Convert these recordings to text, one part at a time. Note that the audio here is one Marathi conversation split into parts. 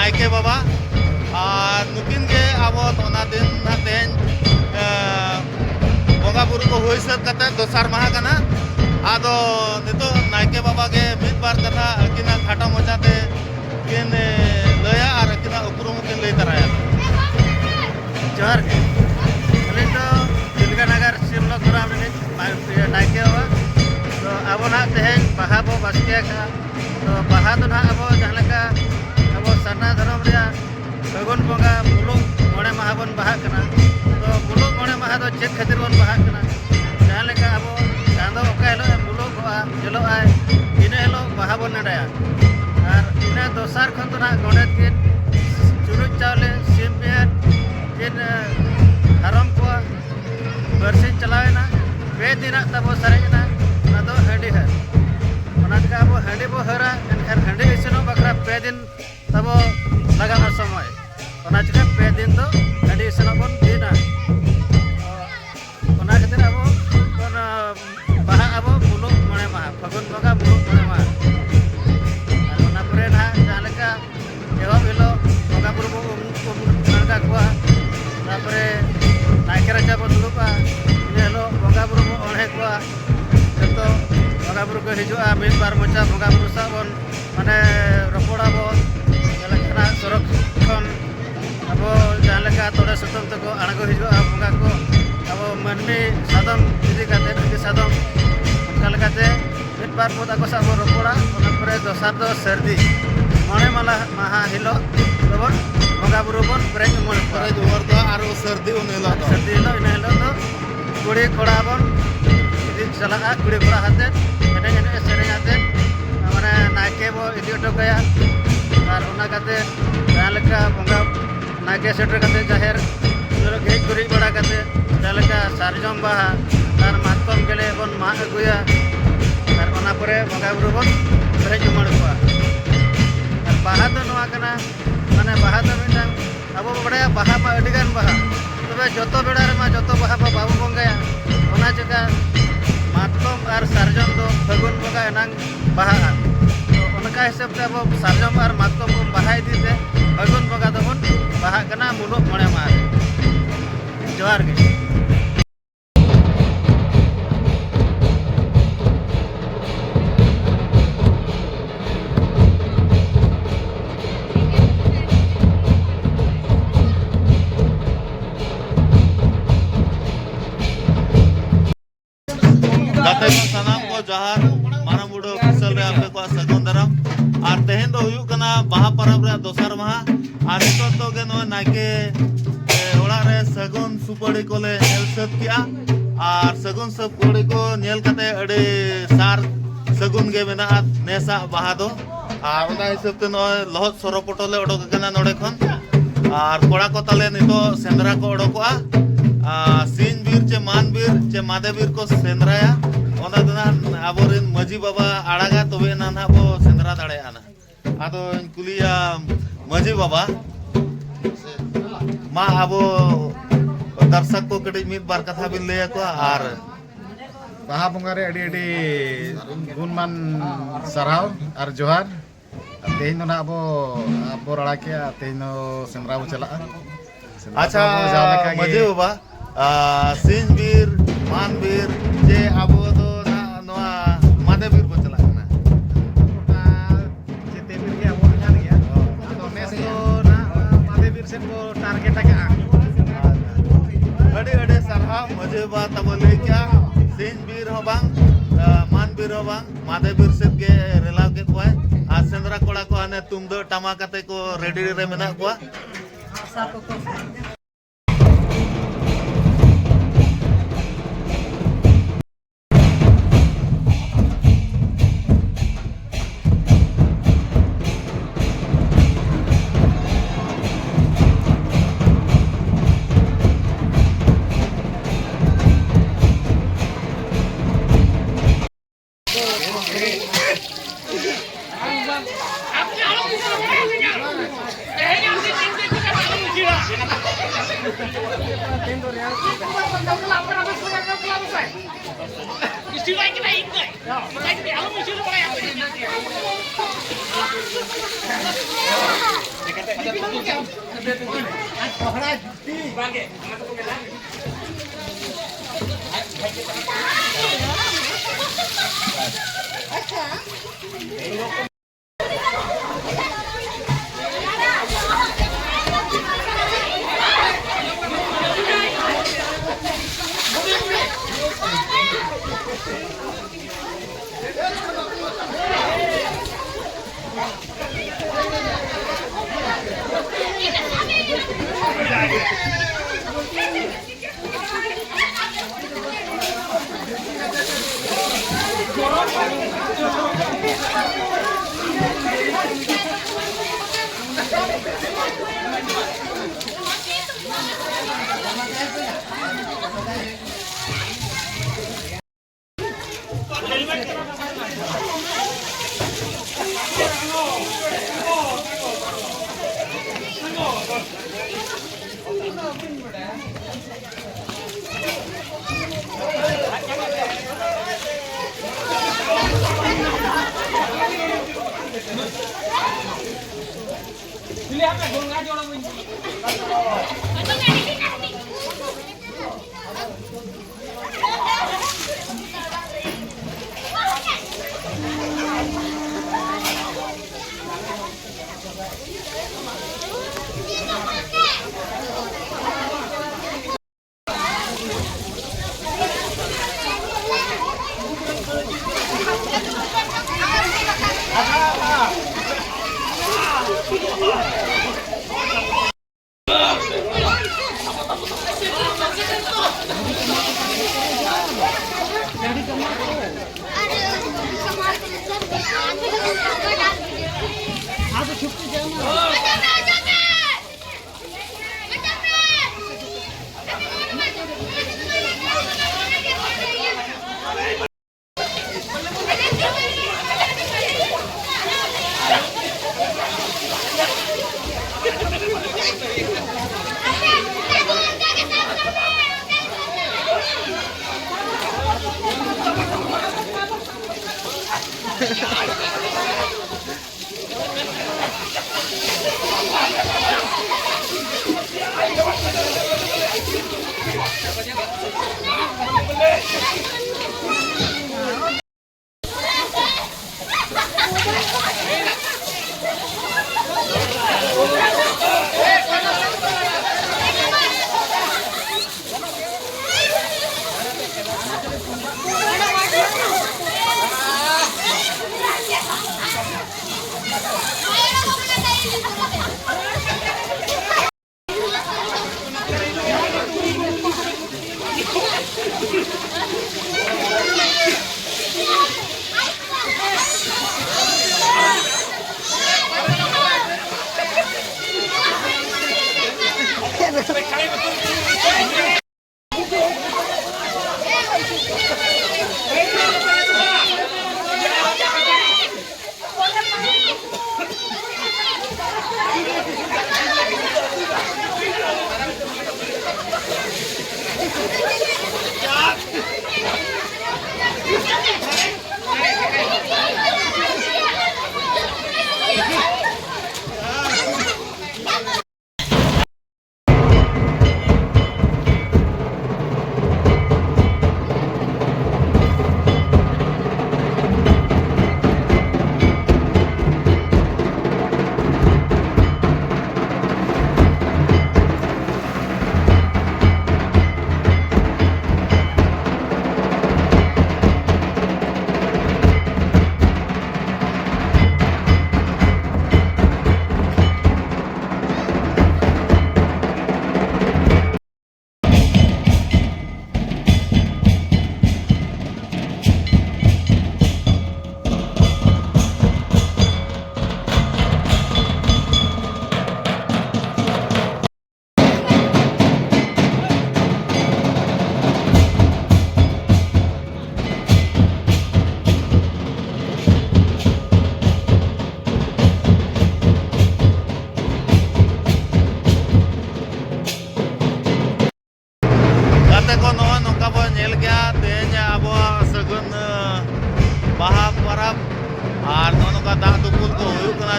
नायके बाबा और नुकिन के अब दिन तेज बंगा बुरु को हुई सत कते दोसार माह कना आदो नितो नायके बाबा के मिद बार कथा अकिना खाटा मचाते किन लया और अकिना उपरुम किन लई तराया जोहार के अलिन तो दिलगानगर सिमलो ग्राम में नायके बाबा तो अब ना तेज बाहा बो बास्किया का तो बाहा तो ना अब जहाँ का अब सना धर्म रे फगुन बंगा मुलुग मोड़े माह बन बाहा कना तो मुलुग मोड़े माह तो चेक खातिर बन बाहा कना जहाँ का अब चांदो ओका हेलो मुलुग जलो आय इने हेलो बाहा बन नडाया और इने दोसार खन तो ना गणेश किन चुरुज चावले सिम पेन किन हरम को बरसिन चलावेना पे दिन तब सरेजना ना तो हंडी है का अब हंडी बो हरा एनखान हंडी इसनो बकरा पे दिन तब लगा समय चिका पे दिन तो हंडी इसनो बन दीना खातिर अब बाहा अब मुलुग मोड़े माह फगुन बंगा मुलुग मोड़े माह ना जहाँ एहब हिलो बंगा बुरु बो नड़का को नायके राजा बो दुड़ुबा इन हिलो बंगा बुरु बो अणे को जो बंगा बुरु को हिजुआ मिद बार मचा बंगा बुरु सा बन माने रपड़ा बो जलखना सरक खन अब जहाँ तोड़े सुतम तक आड़गो हिजुआ बंगा को अब मनमी सादम इदी काते सादम उनका मिद बार मत आको सब रपड़ा दोसार दो सर्दी मणे माला माहा हिलो तबन बंगा बुरु बन प्रेज उमर दो और सर्दी उन हिलो इन हिलो तो कुड़ी कोड़ा बन इदी चला कुड़ी कोड़ा हाते एने एने सेरें हाते माने नायके बो इदी अटोकया और उना काते जहाँ बंगा नायके सेटर काते जाहेर गेज गुरिज बड़ा काते जहाँ सारजम बाहा और मातकम गेले बन मा अगुया और उना परे बंगा बुरु बन प्रेज उमर को और बाहा तो नवा कना माने बाहा तो मिटांग अब बड़ा बाहा मा अडिगान बाहा तबे जतो बेड़ा रे मा जतो बाहा बाबू बंगाया उना चिका मातकम और सारजम दो फगुन बंगा एनांग बाहा तो उनका हिसाब से अब सारजम और मातकम को बाहा इदीते फगुन बंगा दबन बाहा कना मुलुग मोड़े माह जोहार के सनाम को जहार माना बुड़ो फिसल रे आपे को सगुन दरम और तेहेन दो हुयु कना बाहा परब रे दोसर माहा और नितो तो गे नो नायके ओड़ा रे सगुन सुपड़ी कोले नेल सब किया और सगुन सब कोड़ी को नेल कते अडे सार सगुन गे मेना नेसा बाहा दो और उना हिसाब ते नो लहत सरपटोले ओडोक कना नोडे खन और कोड़ा को तले नितो सेंद्रा को ओडोकआ सीन बीर चे मान बीर चे मादे बीर को सेंद्राया अब मजी बाबा आड़ागा तबे ना बो सेंद्रा दाड़ेना आदो कुलिया मजी बाबा मा अब दर्शक को कड़ी मिद बार कथा बिन लैया को और बाहा बंगा रे अडी गुणमान सराव और जोहार तेहन ना अब रड़ा के तेहन सेंद्रा बो चला अच्छा मजी बाबा सीन बीर मान बीर जे अब दो ना नवा मादे बीर बो चला ना जेते बीर के अब जान गया तो नेस तो ना मादे बीर से को टारगेट के अड़े अड़े सरहा मजे बा तब ले क्या सीन बीर हो बांग मान बीर हो बांग मादे बीर से के रेलाव के कोय आ सेंद्रा कोड़ा को आने तुम दो टमा कते को रेडी रे मेना को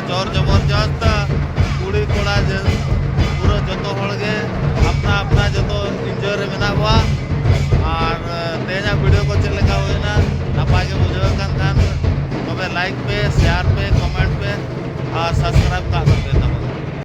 ᱡᱚᱨ ᱡᱚᱵᱚᱨᱫᱚᱥᱛ ᱠᱩᱲᱤ ᱠᱚᱲᱟ लाइक पे शेयर पे कमेंट पे और सब्सक्राइब कर देते